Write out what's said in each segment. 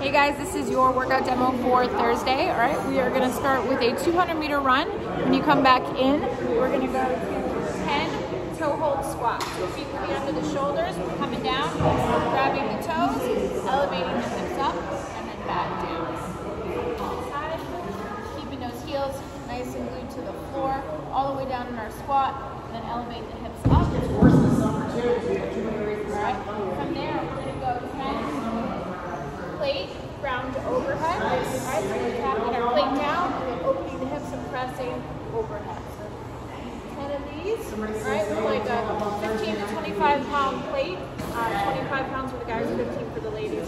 Hey guys, this is your workout demo for Thursday. All right, we are going to start with a 200-meter run. When you come back in, we're going to go to 10 toe hold squats. So feet will be under the shoulders, coming down, grabbing the toes, elevating the hips up, and then back down. Side, keeping those heels nice and glued to the floor, all the way down in our squat, and then elevate the hips up. All right, from there, we're going to go 10 plate, ground to overhead. All right, so we're tapping our plate down and then opening the hips and pressing overhead. So 10 of these, all right, with like a 15 to 25 pound plate, 25 pounds for the guys, 15 for the ladies,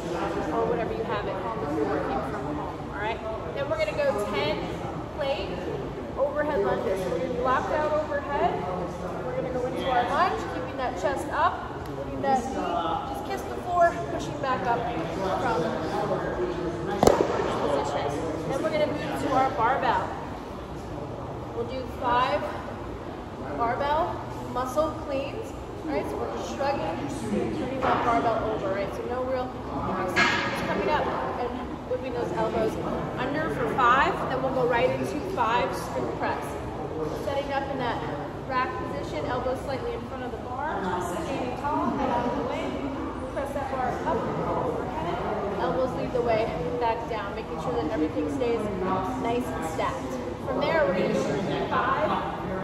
or whatever you have at home if you're working from home, all right? Then we're gonna go 10 plate, overhead lunges. So we're gonna be locked out overhead. We're gonna go into our lunge, keeping that chest up, keeping that knee, just kiss the floor, pushing back up from position. Then we're gonna move to our barbell. We'll do 5 barbell muscle cleans. Right, so we're just shrugging, turning that barbell over, right? So no real just coming up and moving those elbows under for 5. Then we'll go right into 5 sprint press. Setting up in that rack position, elbows slightly in front of the bar, standing tall, head out of the way. Press that bar up, overhead. Elbows lead the way back down, making sure that everything stays nice and stacked. From there, we're going to do 5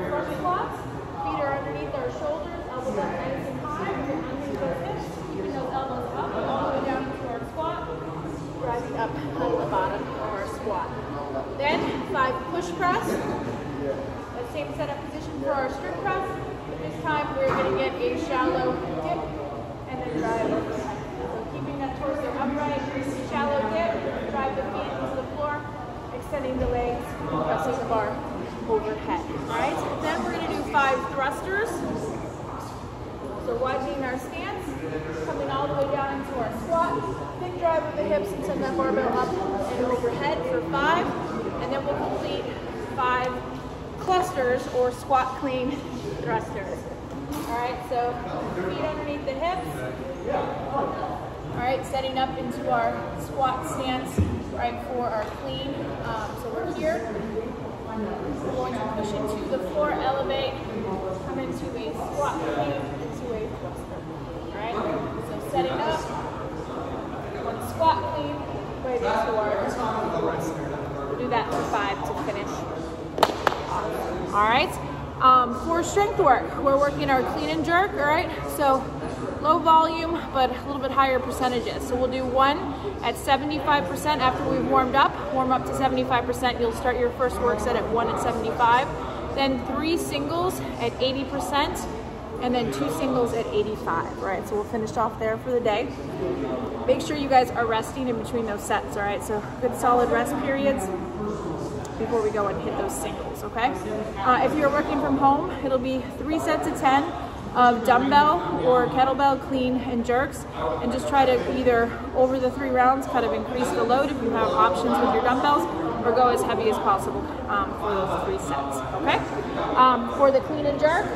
front squats. Feet are underneath our shoulders, elbows up nice and high. We're underneath those hips, keeping those elbows up all the way down to our squat, rising up out of the bottom of our squat. Then 5 push press. That same setup position for our strict press. This time we're going to get a shallow dip and then drive overhead. So keeping that torso upright, shallow dip, drive the feet into the floor, extending the legs, pressing the bar overhead. Alright, then we're going to do 5 thrusters. So widening our stance, coming all the way down into our squat, big drive of the hips and send that barbell up and overhead for 5. And then we'll complete 5 clusters or squat clean thrusters. Alright, so feet underneath the hips. Alright, setting up into our squat stance, right, for our clean. So we're here. We're going to push into the floor, elevate, come into a squat clean, into a thruster. Alright, so setting up, one squat clean, right into our thruster. We'll do that for 5 to finish. Alright, for strength work, we're working our clean and jerk, alright? So low volume, but a little bit higher percentages. So we'll do 1 at 75% after we've warmed up. Warm up to 75%. You'll start your first work set at 1 at 75. Then 3 singles at 80%, and then 2 singles at 85. All right, so we'll finish off there for the day. Make sure you guys are resting in between those sets. All right, so good solid rest periods before we go and hit those singles. Okay. If you're working from home, it'll be 3 sets of 10. Of dumbbell or kettlebell clean and jerks, and just try to either over the 3 rounds kind of increase the load if you have options with your dumbbells, or go as heavy as possible for those 3 sets. Okay. For the clean and jerk,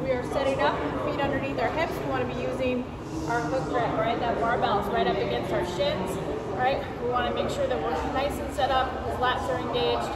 we are setting up feet underneath our hips. We want to be using our hook grip, right? That barbell's right up against our shins, right? We want to make sure that we're nice and set up, the lats are engaged.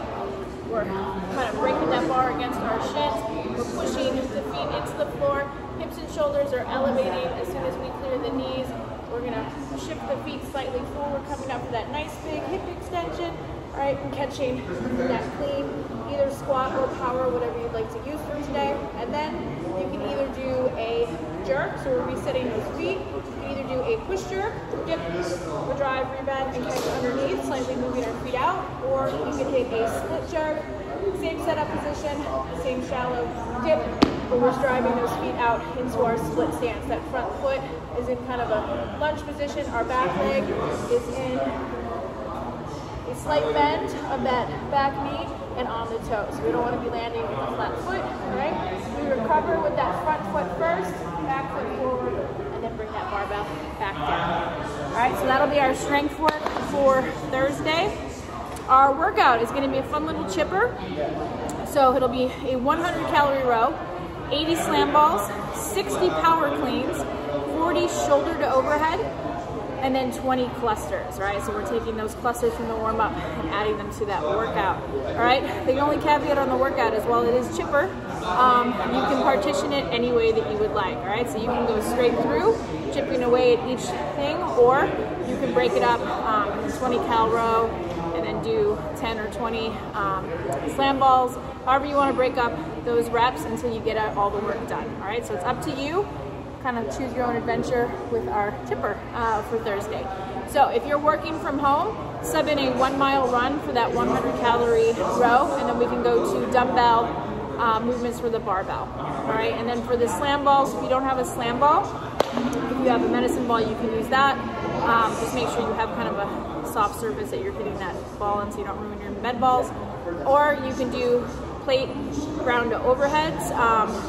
We're kind of breaking that bar against our shins. We're pushing the feet into the floor. Hips and shoulders are elevating as soon as we clear the knees. We're going to shift the feet slightly forward, coming up for that nice big hip extension. All right, and catching that clean, either squat or power, whatever you'd like to use for today. And then you can either do a jerk, so we'll be setting those feet. You can either do a push jerk, dip, or drive, rebend, and catch underneath, slightly moving our feet out. Or you can hit a split jerk, same setup position, same shallow dip, but we're driving those feet out into our split stance. That front foot is in kind of a lunge position. Our back leg is in a slight bend of that back knee and on the toes. We don't want to be landing with a flat foot, right? We recover with that front foot first, back foot forward, and then bring that barbell back down. All right, so that'll be our strength work for Thursday. Our workout is going to be a fun little chipper. So it'll be a 100-calorie row, 80 slam balls, 60 power cleans, 40 shoulder to overhead, and then 20 clusters, right? So we're taking those clusters from the warm-up and adding them to that workout, all right? The only caveat on the workout is, while it is chipper, you can partition it any way that you would like, all right? So you can go straight through, chipping away at each thing, or you can break it up, 20 cal row, and then do 10 or 20 slam balls, however you want to break up those reps until you get all the work done, all right? So it's up to you. Kind of choose your own adventure with our chipper for Thursday. So if you're working from home, sub in a 1 mile run for that 100 calorie row, and then we can go to dumbbell movements for the barbell, all right? And then for the slam balls, if you don't have a slam ball, if you have a medicine ball, you can use that. Just make sure you have kind of a soft surface that you're hitting that ball in so you don't ruin your med balls. Or you can do plate ground to overheads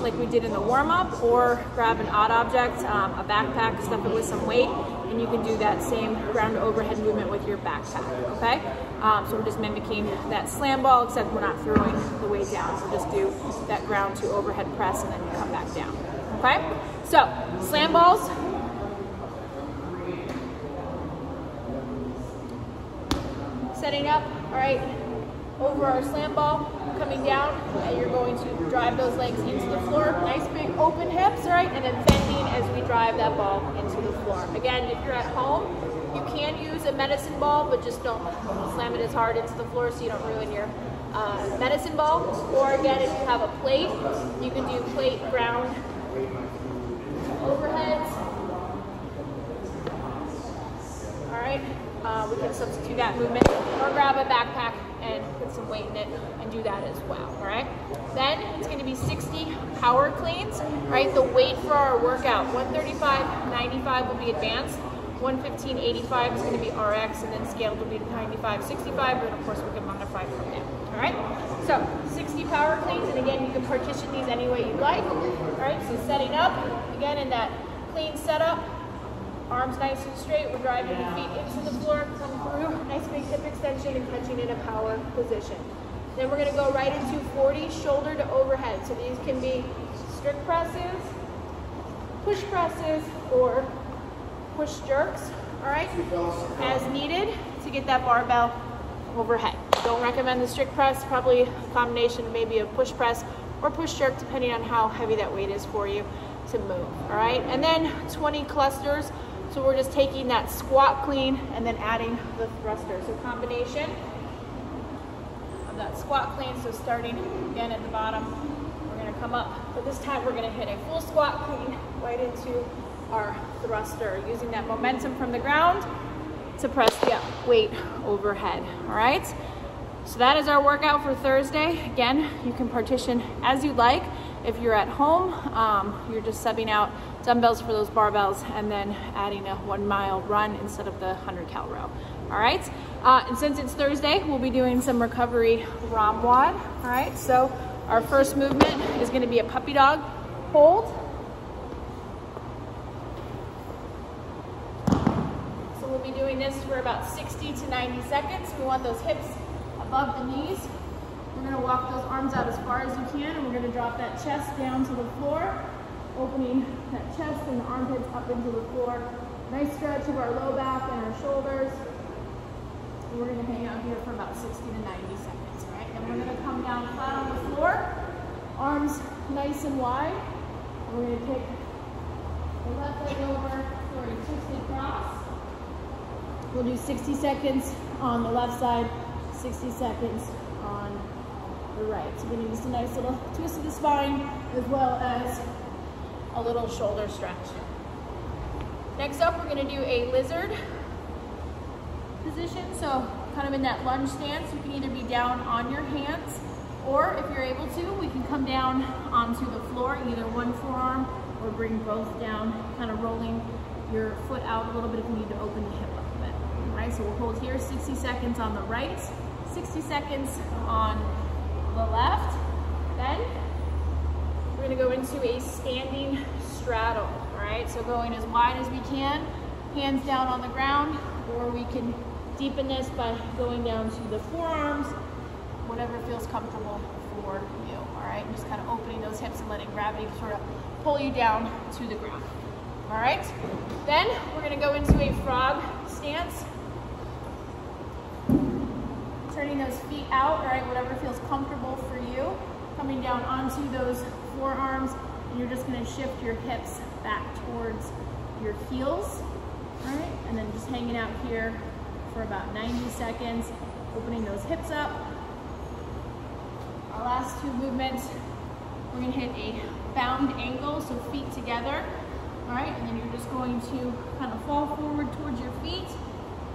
like we did in the warm-up, or grab an odd object, a backpack, stuff it with some weight, and you can do that same ground to overhead movement with your backpack, okay? So we're just mimicking that slam ball, except we're not throwing the weight down. So just do that ground to overhead press and then you come back down, okay? So slam balls. Setting up, all right, over our slam ball, coming down, and you're going to drive those legs into the floor. Nice big open hips, all right, and then bending as we drive that ball into the floor. Again, if you're at home, you can use a medicine ball, but just don't slam it as hard into the floor so you don't ruin your medicine ball. Or again, if you have a plate, you can do plate ground overheads. All right. We can substitute that movement, or grab a backpack and put some weight in it and do that as well, all right? Then it's going to be 60 power cleans, right? The weight for our workout, 135/95 will be advanced, 115/85 is going to be RX, and then scaled will be 95/65, and of course we can modify from there, all right? So 60 power cleans, and again, you can partition these any way you like, all right? So setting up, again, in that clean setup, arms nice and straight, we're driving the feet into the floor, come through, nice big hip extension and catching in a power position. Then we're gonna go right into 40 shoulder to overhead. So these can be strict presses, push presses, or push jerks, all right? As needed to get that barbell overhead. Don't recommend the strict press, probably a combination of maybe a push press or push jerk, depending on how heavy that weight is for you to move, all right? And then 20 clusters. So we're just taking that squat clean and then adding the thruster. So combination of that squat clean. So starting again at the bottom, we're gonna come up, but this time we're gonna hit a full squat clean right into our thruster, using that momentum from the ground to press the weight overhead, all right? So that is our workout for Thursday. Again, you can partition as you like. If you're at home, you're just subbing out dumbbells for those barbells and then adding a 1 mile run instead of the 100 cal row. All right, and since it's Thursday, we'll be doing some recovery WoD. All right, so our first movement is gonna be a puppy dog hold. So we'll be doing this for about 60 to 90 seconds. We want those hips above the knees. We're gonna walk those arms out as far as you can, and we're gonna drop that chest down to the floor, opening that chest and the armpits up into the floor. Nice stretch of our low back and our shoulders. And we're gonna hang out here for about 60 to 90 seconds, right? And we're gonna come down flat on the floor, arms nice and wide. And we're gonna take the left leg over for a twisted cross. We'll do 60 seconds on the left side, 60 seconds on the right. So we're gonna use a nice little twist of the spine as well as a little shoulder stretch. Next up, we're gonna do a lizard position. So kind of in that lunge stance, you can either be down on your hands, or if you're able to, we can come down onto the floor, either one forearm or bring both down, kind of rolling your foot out a little bit if you need to open the hip up a bit. All right, so we'll hold here 60 seconds on the right, 60 seconds on the left. Then we're gonna go into a standing straddle, all right? So going as wide as we can, hands down on the ground, or we can deepen this by going down to the forearms, whatever feels comfortable for you, all right? Just kind of opening those hips and letting gravity sort of pull you down to the ground. All right, then we're gonna go into a frog stance. Turning those feet out, right, whatever feels comfortable for you. Coming down onto those forearms, and you're just gonna shift your hips back towards your heels, all right? And then just hanging out here for about 90 seconds, opening those hips up. Our last two movements, we're gonna hit a bound ankle, so feet together, all right? And then you're just going to kind of fall forward towards your feet,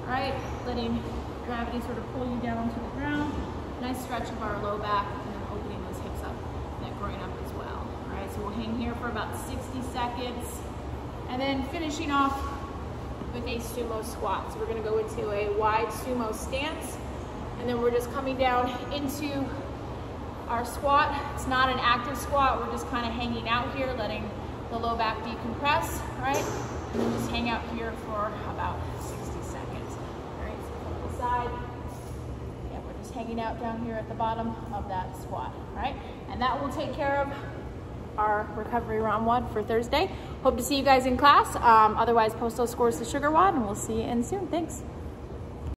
all right? Letting gravity sort of pull you down to the ground. Nice stretch of our low back, and then opening those hips up, that groin up as well. All right, so we'll hang here for about 60 seconds, and then finishing off with a sumo squat. So we're gonna go into a wide sumo stance, and then we're just coming down into our squat. It's not an active squat, we're just kind of hanging out here, letting the low back decompress, right? And then just hang out here for about 60 seconds. All right, so from the side, yeah, we're just hanging out down here at the bottom of that squat, all right? And that will take care of our recovery round WoD for Thursday. Hope to see you guys in class. Otherwise, post those scores to Sugar WoD, and we'll see you in soon. Thanks.